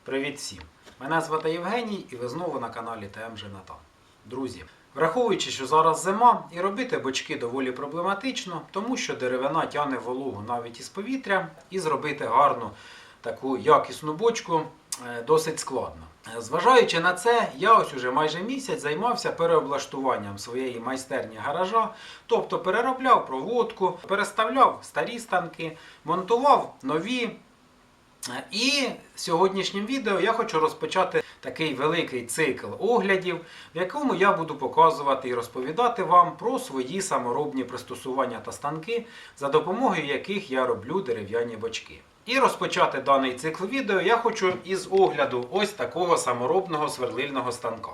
Привіт всім! Мене звати Євгеній і ви знову на каналі ТМ Женатан. Друзі, враховуючи, що зараз зима і робити бочки доволі проблематично, тому що деревина тягне вологу навіть із повітря і зробити гарну таку якісну бочку досить складно. Зважаючи на це, я ось уже майже місяць займався переоблаштуванням своєї майстерні гаража, тобто переробляв проводку, переставляв старі станки, монтував нові. І сьогоднішнім відео я хочу розпочати такий великий цикл оглядів, в якому я буду показувати і розповідати вам про свої саморобні пристосування та станки, за допомогою яких я роблю дерев'яні бочки. І розпочати даний цикл відео я хочу із огляду ось такого саморобного сверлильного станка.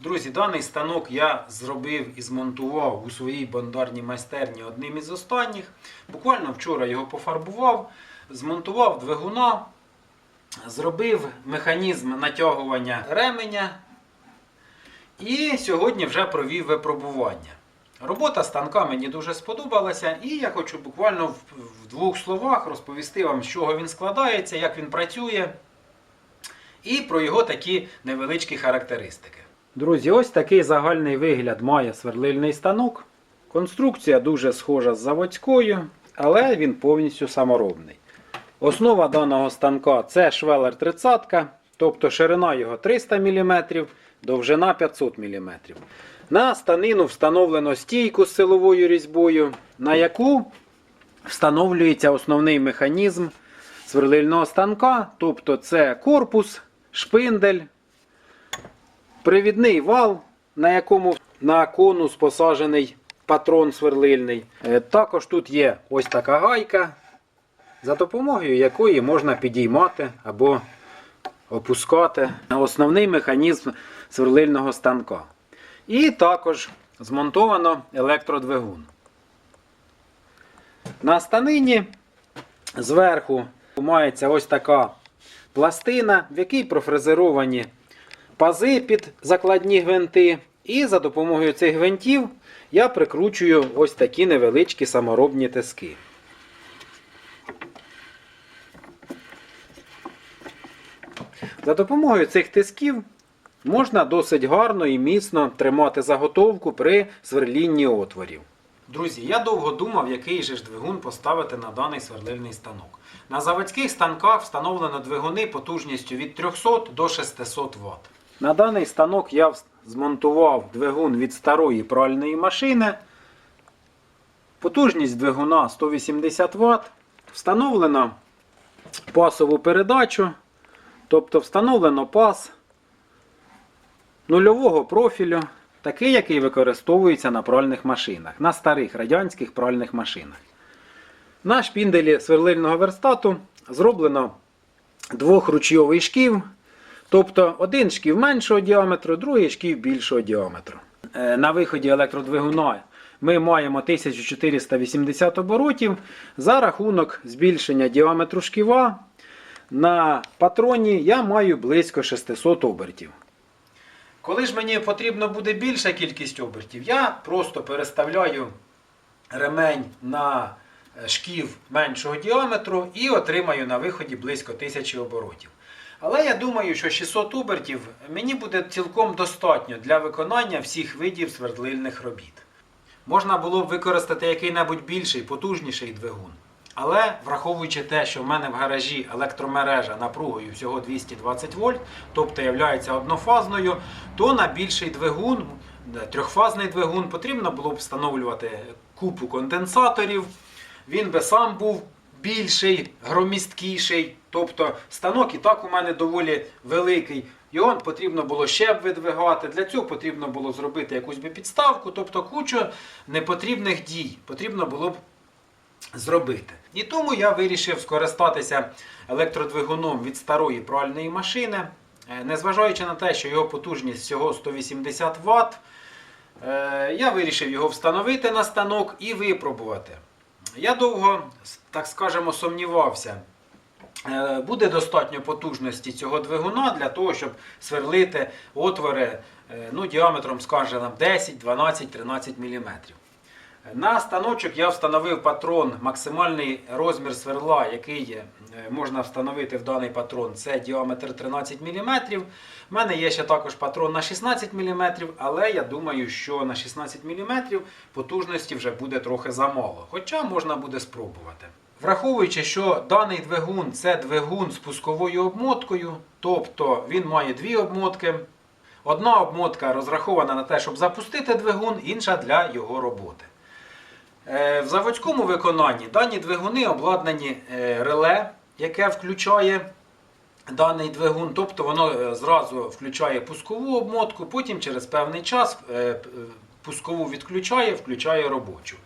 Друзі, даний станок я зробив і змонтував у своїй бондарній майстерні одним із останніх. Буквально вчора його пофарбував, змонтував двигуна, зробив механізм натягування ременя і сьогодні вже провів випробування. Робота станка мені дуже сподобалася і я хочу буквально в двох словах розповісти вам, з чого він складається, як він працює і про його такі невеличкі характеристики. Друзі, ось такий загальний вигляд має сверлильний станок. Конструкція дуже схожа з заводською, але він повністю саморобний. Основа даного станка це швелер 30, тобто ширина його 300 мм, довжина 500 мм. На станину встановлено стійку з силовою різьбою, на яку встановлюється основний механізм сверлильного станка, тобто це корпус, шпиндель, привідний вал, на якому на конус посаджений патрон сверлильний. Також тут є ось така гайка, за допомогою якої можна підіймати або опускати основний механізм сверлильного станка. І також змонтовано електродвигун. На станині зверху мається ось така пластина, в якій профрезеровані пази під закладні гвинти. І за допомогою цих гвинтів я прикручую ось такі невеличкі саморобні тиски. За допомогою цих тисків можна досить гарно і міцно тримати заготовку при сверлінні отворів. Друзі, я довго думав, який же ж двигун поставити на даний сверлильний станок. На заводських станках встановлено двигуни потужністю від 300 до 600 Вт. На даний станок я змонтував двигун від старої пральної машини. Потужність двигуна 180 Вт. Встановлено пасову передачу. Тобто встановлено пас нульового профілю, такий, який використовується на пральних машинах, на старих радянських пральних машинах. На шпінделі сверлильного верстату зроблено двохручйовий шків, тобто один шків меншого діаметру, другий шків більшого діаметру. На виході електродвигуна ми маємо 1480 оборотів за рахунок збільшення діаметру шківа. На патроні я маю близько 600 обертів. Коли ж мені потрібно буде більша кількість обертів, я просто переставляю ремень на шків меншого діаметру і отримаю на виході близько 1000 оборотів. Але я думаю, що 600 обертів мені буде цілком достатньо для виконання всіх видів свердлильних робіт. Можна було б використати який-небудь більший, потужніший двигун. Але, враховуючи те, що в мене в гаражі електромережа напругою всього 220 вольт, тобто є однофазною, то на більший двигун, трьохфазний двигун, потрібно було б встановлювати купу конденсаторів. Він би сам був більший, громісткіший. Тобто станок і так у мене доволі великий. Його потрібно було ще б видвигати. Для цього потрібно було зробити якусь би підставку. Тобто кучу непотрібних дій потрібно було б зробити. І тому я вирішив скористатися електродвигуном від старої пральної машини. Незважаючи на те, що його потужність всього 180 Вт, я вирішив його встановити на станок і випробувати. Я довго, так скажемо, сумнівався, буде достатньо потужності цього двигуна для того, щоб сверлити отвори діаметром, скажімо, 10, 12, 13 мм. На станочок я встановив патрон, максимальний розмір сверла, який можна встановити в даний патрон, це діаметр 13 мм. У мене є ще також патрон на 16 мм, але я думаю, що на 16 мм потужності вже буде трохи замало, хоча можна буде спробувати. Враховуючи, що даний двигун – це двигун з пусковою обмоткою, тобто він має дві обмотки. Одна обмотка розрахована на те, щоб запустити двигун, інша для його роботи. В заводському виконанні дані двигуни обладнані реле, яке включає даний двигун, тобто воно зразу включає пускову обмотку, потім через певний час пускову відключає, включає робочу.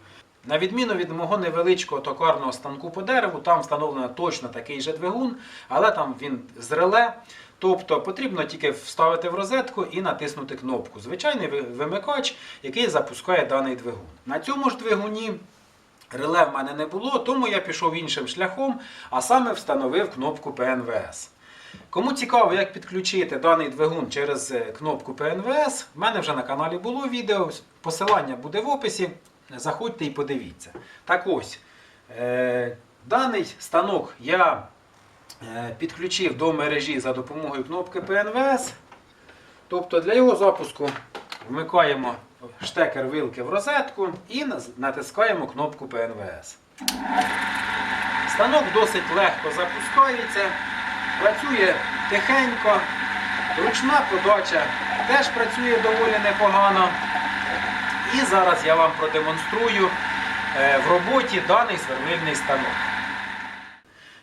На відміну від мого невеличкого токарного станку по дереву, там встановлено точно такий же двигун, але там він з реле, тобто потрібно тільки вставити в розетку і натиснути кнопку. Звичайний вимикач, який запускає даний двигун. На цьому ж двигуні реле в мене не було, тому я пішов іншим шляхом, а саме встановив кнопку ПНВС. Кому цікаво, як підключити даний двигун через кнопку ПНВС, в мене вже на каналі було відео, посилання буде в описі, заходьте і подивіться. Так ось, даний станок я підключив до мережі за допомогою кнопки ПНВС. Тобто для його запуску вмикаємо штекер вилки в розетку і натискаємо кнопку ПНВС. Станок досить легко запускається, працює тихенько, ручна подача теж працює доволі непогано. І зараз я вам продемонструю в роботі даний сверлильний станок.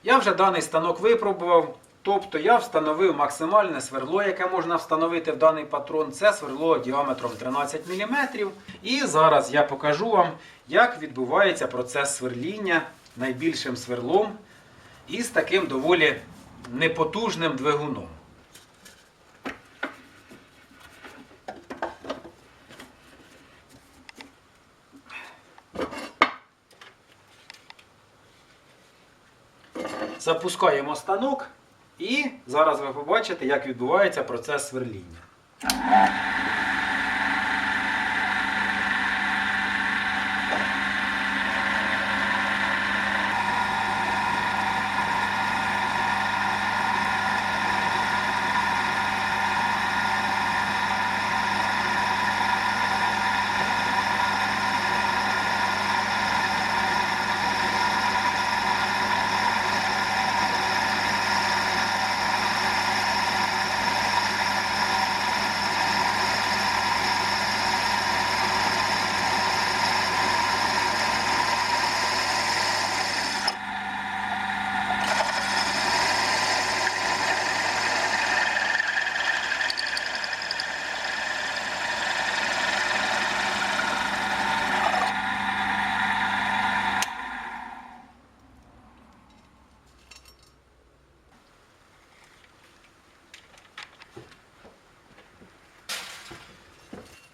Я вже даний станок випробував, тобто я встановив максимальне сверло, яке можна встановити в даний патрон. Це сверло діаметром 13 мм. І зараз я покажу вам, як відбувається процес сверління найбільшим сверлом із таким доволі непотужним двигуном. Запускаємо станок і зараз ви побачите, як відбувається процес сверління.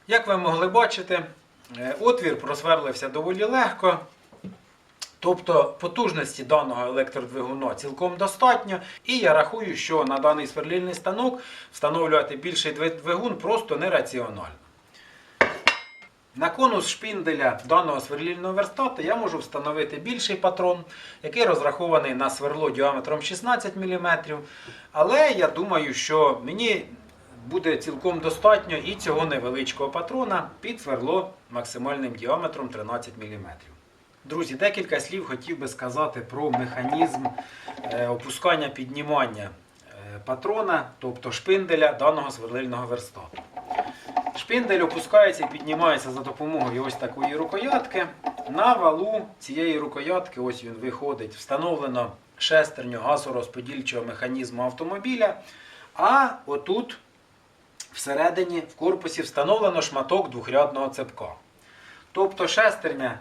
Як ви могли бачити, отвір просверлився доволі легко. Тобто потужності даного електродвигуна цілком достатньо. І я рахую, що на даний сверлильний станок встановлювати більший двигун просто нераціонально. На конус шпинделя даного сверлильного верстата я можу встановити більший патрон, який розрахований на сверло діаметром 16 мм. Але я думаю, що мені буде цілком достатньо і цього невеличкого патрона під сверло максимальним діаметром 13 мм. Друзі, декілька слів хотів би сказати про механізм опускання-піднімання патрона, тобто шпинделя даного сверлильного верстату. Шпиндель опускається і піднімається за допомогою ось такої рукоятки. На валу цієї рукоятки, ось він виходить, встановлено шестерню газорозподільчого механізму автомобіля, а отут всередині в корпусі встановлено шматок двохрядного цепка. Тобто шестерня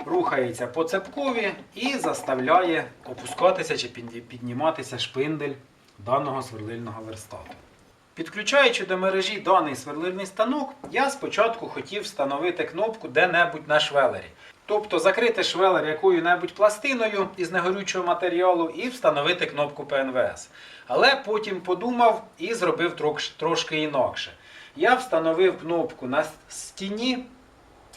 рухається по цепкові і заставляє опускатися чи підніматися шпиндель даного сверлильного верстату. Підключаючи до мережі даний сверлильний станок, я спочатку хотів встановити кнопку де-небудь на швелері. Тобто закрити швелер якою-небудь пластиною із негорючого матеріалу і встановити кнопку ПНВС. Але потім подумав і зробив трошки інакше. Я встановив кнопку на стіні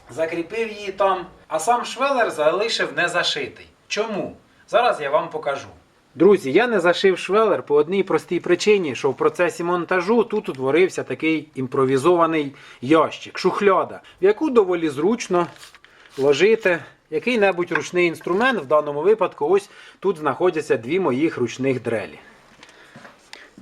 закріпив її там, а сам швелер залишив не зашитий. Чому? Зараз я вам покажу. Друзі, я не зашив швелер по одній простій причині, що в процесі монтажу тут утворився такий імпровізований ящик, шухляда, в яку доволі зручно ложити який-небудь ручний інструмент. В даному випадку ось тут знаходяться дві моїх ручних дрелі.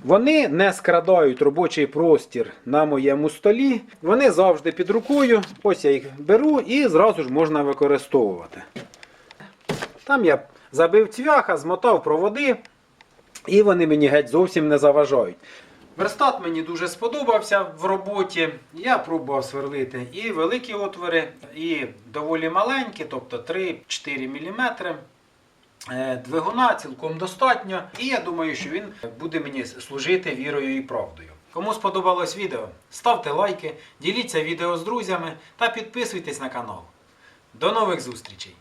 Вони не скрадають робочий простір на моєму столі. Вони завжди під рукою. Ось я їх беру і зразу ж можна використовувати. Там я забив цвяха, змотав проводи, і вони мені геть зовсім не заважають. Верстат мені дуже сподобався в роботі. Я пробував сверлити і великі отвори, і доволі маленькі, тобто 3-4 мм. Двигуна цілком достатньо, і я думаю, що він буде мені служити вірою і правдою. Кому сподобалось відео, ставте лайки, діліться відео з друзями та підписуйтесь на канал. До нових зустрічей!